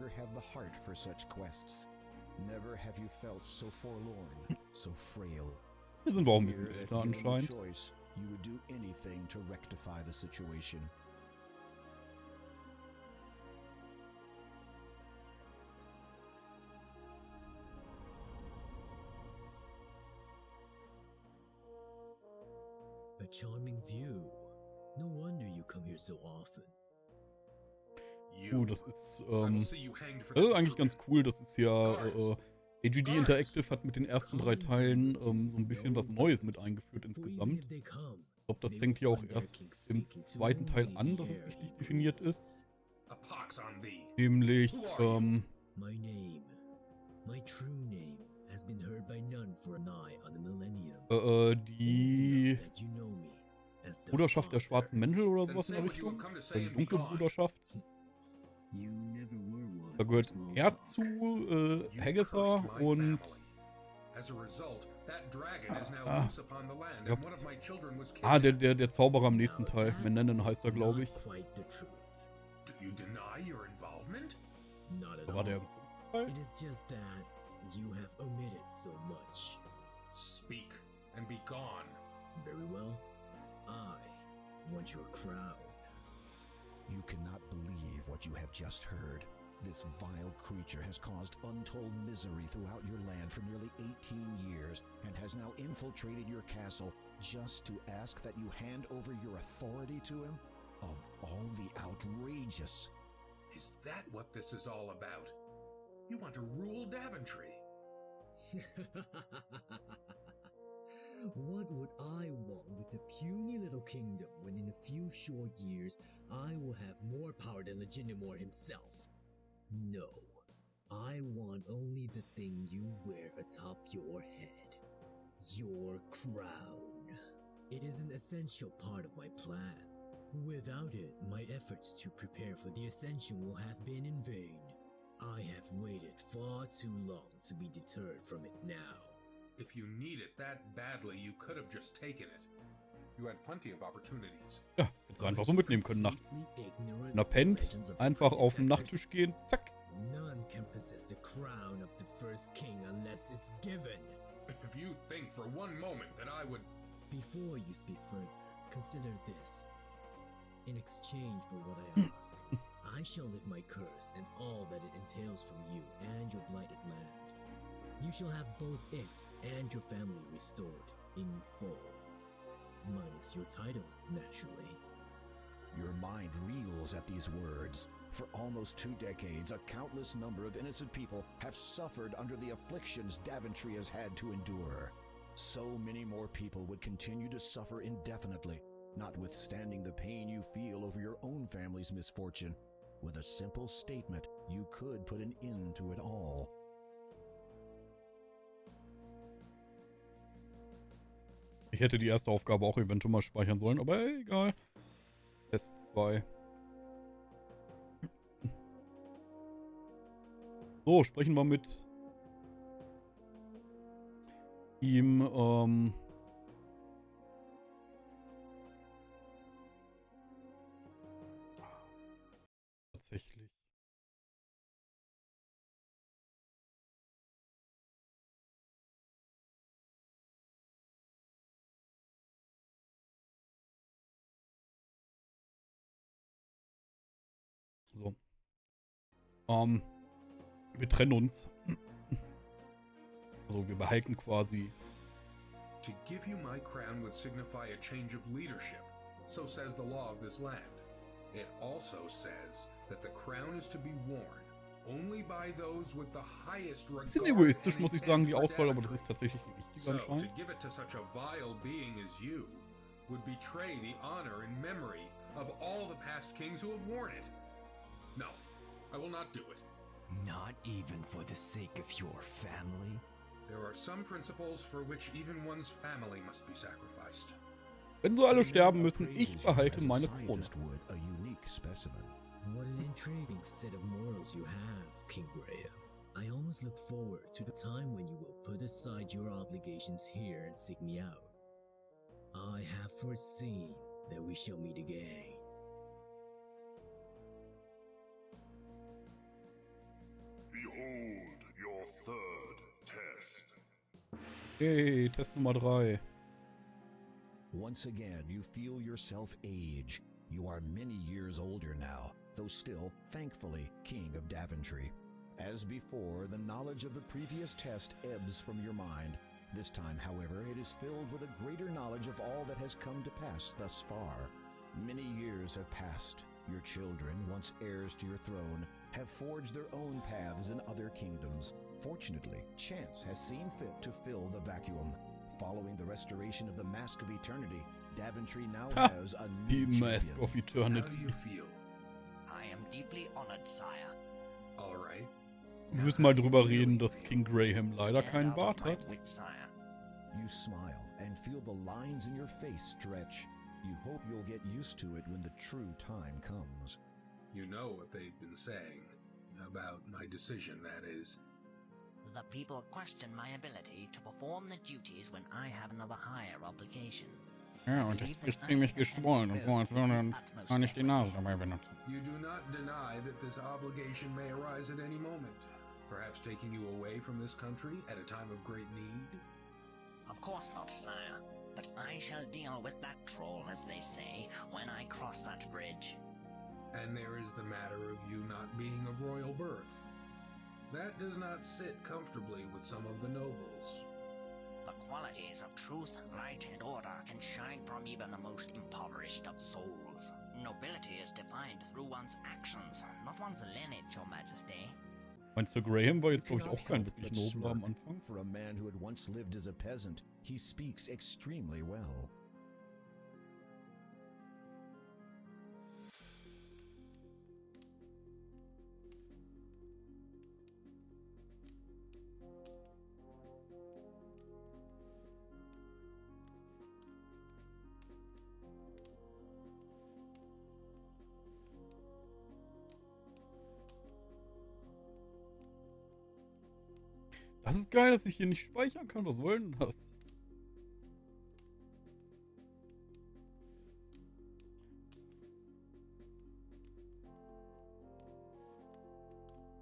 longer have the heart for such quests. Never have you felt so forlorn, so frail. Hier sind wir auch ein bisschen älter anscheinend. You would do anything to rectify the situation. A charming view. No wonder you come here so often. Das ist eigentlich ganz cool. Das ist ja AGD Interactive hat mit den ersten 3 Teilen so ein bisschen was Neues mit eingeführt insgesamt. Ich glaube, das fängt ja auch erst im 2. Teil an, dass es richtig definiert ist. Nämlich, My name, my true name, has been heard by none for nigh on a millennium. Die Bruderschaft der schwarzen Mäntel oder sowas in der Richtung. Die dunkle Bruderschaft. Da gehört er zu, Hagatha und der Zauberer im nächsten Teil. Nennen heißt er, glaube ich. Da war der It is just that you have omitted so much. Speak and be gone. Very well. I want your crown. You cannot believe what you have just heard. This vile creature has caused untold misery throughout your land for nearly 18 years and has now infiltrated your castle just to ask that you hand over your authority to him? Of all the outrageous... Is that what this is all about? You want to rule Daventry? What would I want with a puny little kingdom when in a few short years I will have more power than Legitimor himself? No, I want only the thing you wear atop your head. Your crown. It is an essential part of my plan. Without it, my efforts to prepare for the ascension will have been in vain. I have waited far too long to be deterred from it now. If you need it that badly, you could have just taken it. You had plenty of opportunities. Ja, hättest du einfach so mitnehmen können nachts. Wenn er pennt, einfach auf den Nachttisch gehen, zack. None can possess the crown of the first king unless it's given. If you think for one moment that I would... Before you speak further, consider this. In exchange for what I ask, I shall lift my curse and all that it entails from you and your blighted land. You shall have both it and your family restored in full. Minus your title, naturally. Your mind reels at these words. For almost 2 decades, a countless number of innocent people have suffered under the afflictions Daventry has had to endure. So many more people would continue to suffer indefinitely, notwithstanding the pain you feel over your own family's misfortune. With a simple statement, you could put an end to it all. Ich hätte die erste Aufgabe auch eventuell mal speichern sollen, aber egal. Test 2. So, sprechen wir mit ihm, tatsächlich. So. Wir trennen uns. Also wir behalten quasi. To give you my crown would signify a change of leadership, so says the law of this land. It also says that the crown is to be worn only by those with the highest regard. Bisschen egoistisch, muss ich sagen, die Auswahl, aber das ist tatsächlich richtig So, anscheinend. to give it to such a vile being as you would betray the honor and memory of all the past kings who have worn it. No, I will not do it. Not even for the sake of your family? There are some principles for which even one's family must be sacrificed. Wenn sie alle sterben müssen, ich behalte meine Krone. A unique specimen. What an intriguing set of morals you have, King Graham. I almost look forward to the time when you will put aside your obligations here and seek me out. I have foreseen that we shall meet again. Hey, Test Nummer 3. Once again, you feel yourself age. You are many years older now, though still, thankfully, king of Daventry. As before, the knowledge of the previous test ebbs from your mind. This time, however, it is filled with a greater knowledge of all that has come to pass thus far. Many years have passed. Your children, once heirs to your throne, have forged their own paths in other kingdoms. Fortunately, chance has seen fit to fill the vacuum. Following the restoration of the Mask of Eternity, Daventry now has a Die new Mask champion. of How Eternity. do you feel? I am deeply honored, sire. All right. Wir müssen mal drüber reden, dass King Graham leider keinen Scared out of Bart my hat. wits, sire. You smile and feel the lines in your face stretch. You hope you'll get used to it when the true time comes. You know what they've been saying about my decision, that is. The people question my ability to perform the duties when I have another higher obligation. Ja, und das ist ziemlich geschwollen und so, als würde gar nicht die Nase dabei benutzen. You do not deny that this obligation may arise at any moment, perhaps taking you away from this country at a time of great need. Of course not, sire. But I shall deal with that troll, as they say, when I cross that bridge. And there is the matter of you not being of royal birth. That does not sit comfortably with some of the nobles. The qualities of truth, light, and order can shine from even the most impoverished of souls. Nobility is defined through one's actions, not one's lineage, Your Majesty. Meinst du, Graham war jetzt, You glaube ich, cannot auch kein help wirklich but Nobler am smirk. Anfang? For a man who had once lived as a peasant, he speaks extremely well. Das ist geil, dass ich hier nicht speichern kann. Was soll denn das?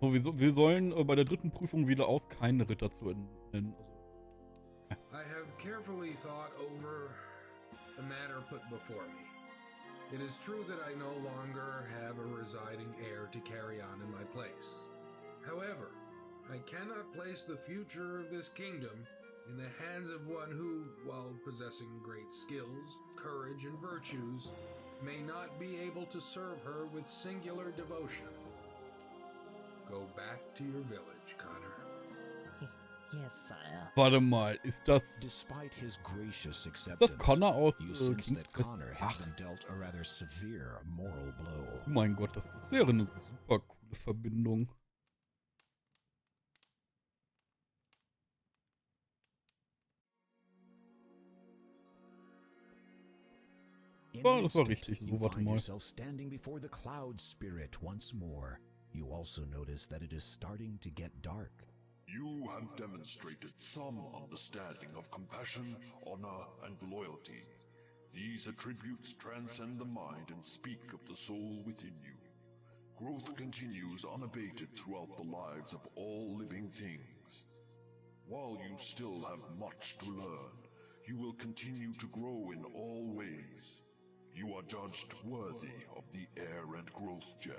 So, wir sollen bei der dritten Prüfung wieder aus keinen Ritter zu nennen. I have carefully thought over the matter put before me. It is true that I no longer have a residing heir to carry on in my place. However, I cannot place the future of this kingdom in the hands of one who, while possessing great skills, courage, and virtues, may not be able to serve her with singular devotion. Go back to your village, Connor. Yes, sire. Warte mal, ist das Despite his gracious acceptance, das Connor aus you sense Königs that Connor has Graham? been dealt a rather severe moral blow. Oh mein Gott, das wäre eine super coole Verbindung. In Oh, an das war instant, richtig so, you warte find mal. yourself standing before the cloud spirit once more. You also notice that it is starting to get dark. You have demonstrated some understanding of compassion, honor, and loyalty. These attributes transcend the mind and speak of the soul within you. Growth continues unabated throughout the lives of all living things. While you still have much to learn, you will continue to grow in all ways. You are judged worthy of the Air and Growth Gem.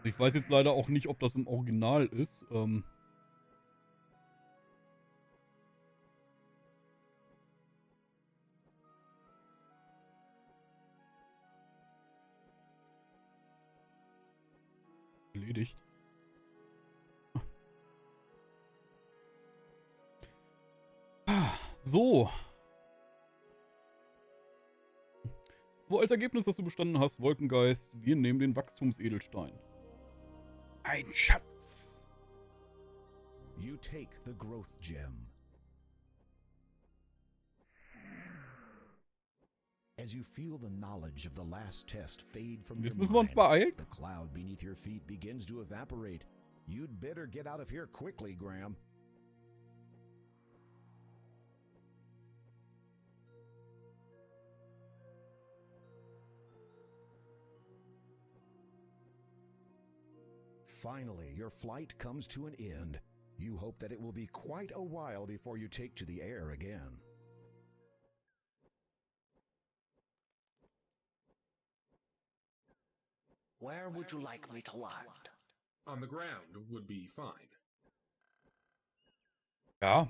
Ich weiß jetzt leider auch nicht, ob das im Original ist. Erledigt. So. So, als Ergebnis, dass du bestanden hast, Wolkengeist, wir nehmen den Wachstumsedelstein. Ein Schatz. You take the growth gem. As you feel the knowledge of the last test fade from your Jetzt müssen wir uns mind, beeilen. the cloud beneath your feet begins to evaporate. You'd better get out of here quickly, Graham. Finally, your flight comes to an end. You hope that it will be quite a while before you take to the air again. Where would you like me to land? On the ground would be fine. Ja,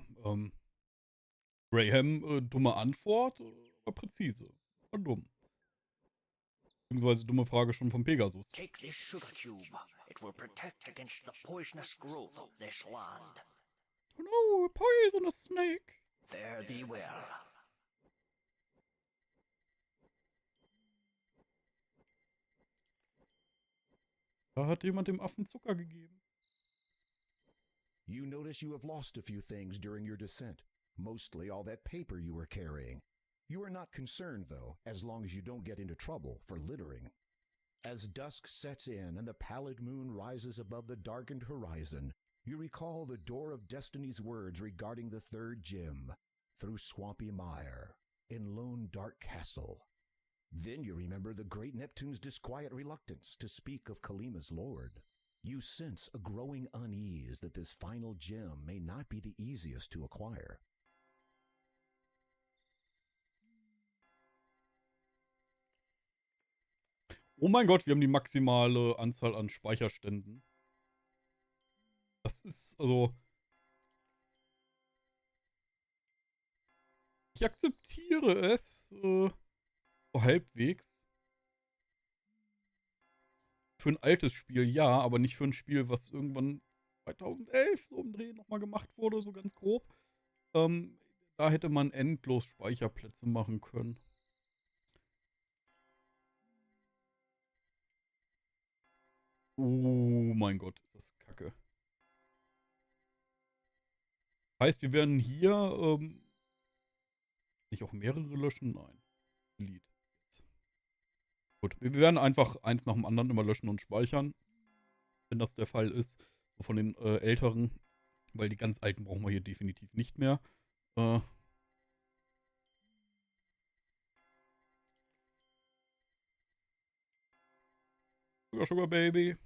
Graham, dumme Antwort, aber präzise. War dumm. Beziehungsweise dumme Frage schon vom Pegasus. Take this sugar cube. It will protect against the poisonous growth of this land. Oh no, a poisonous snake. Fare thee well. Da hat jemand dem Affen Zucker gegeben. You notice you have lost a few things during your descent, mostly all that paper you were carrying. You are not concerned, though, as long as you don't get into trouble for littering. As dusk sets in and the pallid moon rises above the darkened horizon, you recall the door of destiny's words regarding the third gem, through swampy mire, in lone dark castle. Then you remember the great Neptune's disquiet reluctance to speak of Kolyma's lord. You sense a growing unease that this final gem may not be the easiest to acquire. Oh mein Gott, wir haben die maximale Anzahl an Speicherständen. Das ist, also... Ich akzeptiere es, so halbwegs. Für ein altes Spiel, ja, aber nicht für ein Spiel, was irgendwann 2011 so im Dreh nochmal gemacht wurde, so ganz grob. Da hätte man endlos Speicherplätze machen können. Oh mein Gott, ist das kacke. Heißt, wir werden hier nicht auch mehrere löschen? Nein. Delete. Gut, wir werden einfach eins nach dem anderen immer löschen und speichern. Wenn das der Fall ist. So von den älteren. Weil die ganz alten brauchen wir hier definitiv nicht mehr. Sugar Baby.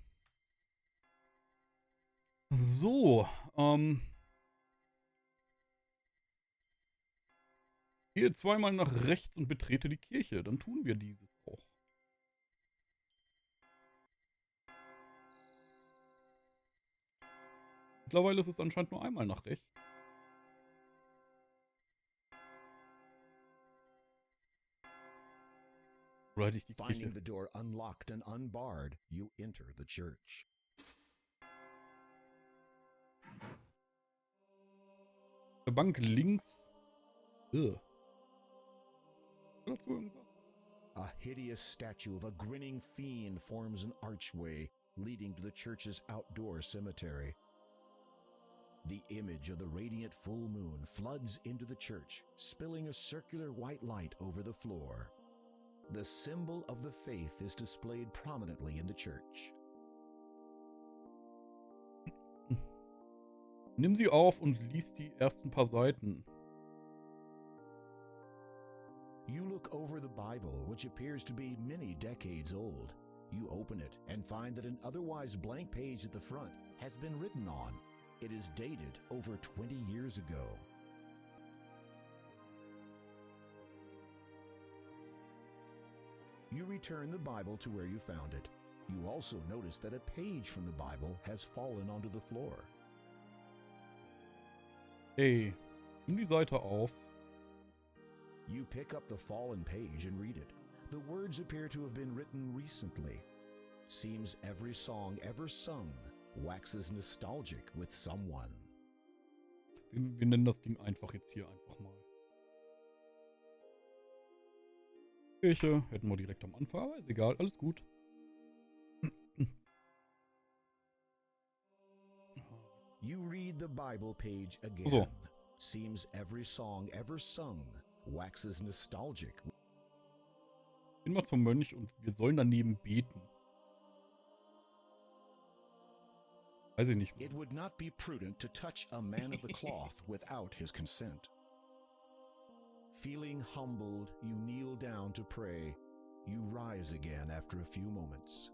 So, gehe zweimal nach rechts und betrete die Kirche. Dann tun wir dieses auch. Mittlerweile ist es anscheinend nur einmal nach rechts. Oder hätte ich die Kirche? Finding the door unlocked and unbarred, you enter the church. Der Bank links. Dazu irgendwas? A hideous statue of a grinning fiend forms an archway leading to the church's outdoor cemetery. The image of the radiant full moon floods into the church, spilling a circular white light over the floor. The symbol of the faith is displayed prominently in the church. Nimm sie auf und lies die ersten paar Seiten. You look over the Bible, which appears to be many decades old. You open it and find that an otherwise blank page at the front has been written on. It is dated over 20 years ago. You return the Bible to where you found it. You also notice that a page from the Bible has fallen onto the floor. Hey, nimm die Seite auf. You pick up the fallen page and read it. The words appear to have been written recently. Seems every song ever sung waxes nostalgic with someone. Wir nennen das Ding einfach jetzt hier einfach mal. Kirche hätten wir direkt am Anfang, aber ist egal, alles gut. You read the Bible page again. So. Seems every song ever sung waxes nostalgic. Gehen wir zum Mönch und wir sollen daneben beten. Weiß ich nicht. It would not be prudent to touch a man of the cloth without his consent. Feeling humbled, you kneel down to pray. You rise again after a few moments.